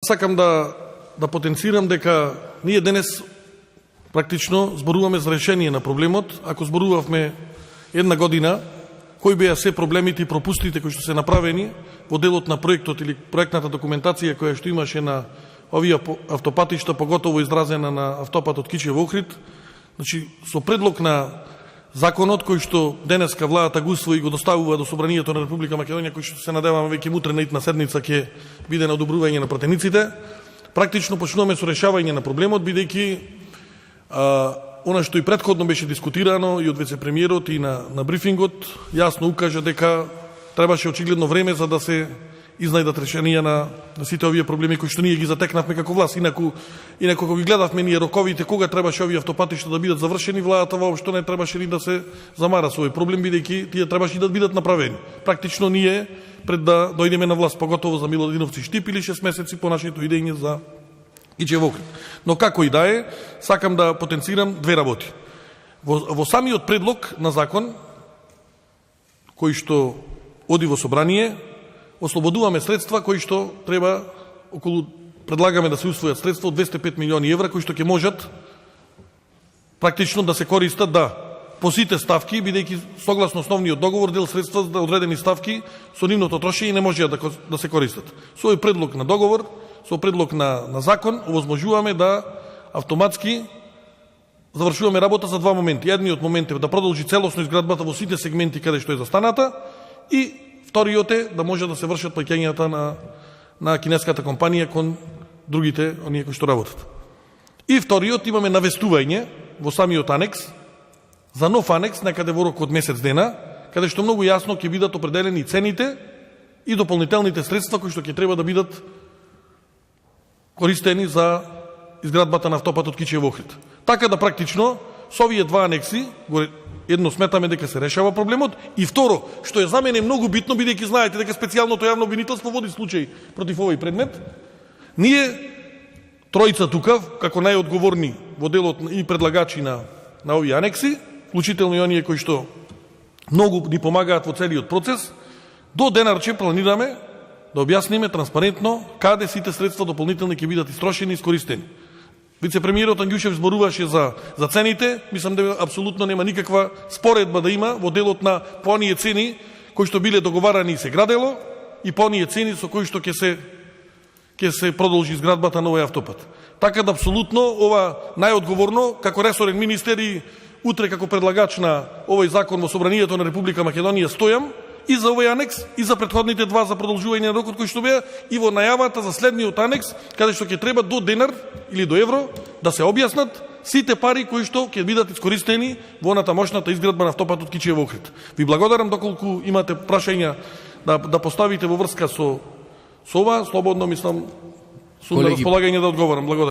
сакам да потенцирам дека ние денес практично зборуваме за решение на проблемот. Ако зборувавме една година, кои беа се проблемите и пропустите кои што се направени во делот на проектот или проектната документација која што имаше на овие автопатишта, поготово изразена на автопатот Кичево-Охрид. Значи, со предлог на законот кој што денеска владата го усвои и го доставува до Собранието на Република Македонија, кој што се надеваме веќе утре на итна седница ќе биде на одобрување на пратениците, практично почнуваме со решавање на проблемот, бидејќи она што и претходно беше дискутирано и од вице-премиерот и на брифингот, јасно укажа дека требаше очигледно време за да се изнајдат решенија на сите овие проблеми кои што ние ги затекнавме како власт. Инаку кога ги гледавме ние роковите кога требаше овие автопатишта да бидат завршени, владата воопшто не требаше ни да се замара со овој проблем, бидејќи тие требаше да бидат направени. Практично ние пред да дојдеме на власт, поготово за Милодиновци штипили 6 месеци по нашето идење за Кичево-Охрид. Но како и да е, сакам да потенцирам две работи. Во самиот предлог на закон кој што оди во собрание, ослободуваме средства кои што треба предлагаме да се усвојат средства од 205 милиони евра кои што ќе можат практично да се користат по сите ставки, бидејќи согласно основниот договор дел средства за одредени ставки со нивното трошење не можеа да се користат. Со овој предлог на договор, со предлог на закон овозможуваме да автоматски завршуваме работа за два моменти. Едниот момент е да продолжи целосно изградбата во сите сегменти каде што е застаната и вториот е да може да се вршат плаќањата на кинеската компанија кон другите оние кои што работат. И вториот имаме навестување во самиот анекс за нов анекс некаде во рок од месец дена, каде што многу јасно ќе бидат определени цените и дополнителните средства кои што ќе треба да бидат користени за изградбата на автопатот Кичево-Охрид. Така да практично со овие два анекси едно сметаме дека се решава проблемот и второ, што е за мене многу битно, бидејќи знаете дека специјалното јавно обвинителство води случај против овој предмет, ние тројца тука, како најодговорни во делот и предлагачи на овие анекси, вклучително и оние кои што многу ни помагаат во целиот процес, до денарче планираме да објасниме транспарентно каде сите средства дополнителни ќе бидат истрошени и искористени. Вице-премиерот Ангјушев зборуваше за цените, мислам дека апсолутно нема никаква споредба да има во делот на по оние цени кои што биле договарани и се градело и по оние цени со кои што ќе се продолжи изградбата на овој автопат. Така да апсолутно ова најодговорно како ресорен министер и утре како предлагач на овој закон во Собранието на Република Македонија стојам и за овој анекс, и за претходните два за продолжување на рокот кои што беа, и во најавата за следниот анекс, каде што ќе треба до денар или до евро да се објаснат сите пари кои што ќе бидат искористени во оната мощната изградба на автопатот Кичево-Охрид. Ви благодарам доколку имате прашања да поставите во врска со ова, слободно мислам сум на располагање да одговорам. Благодарам.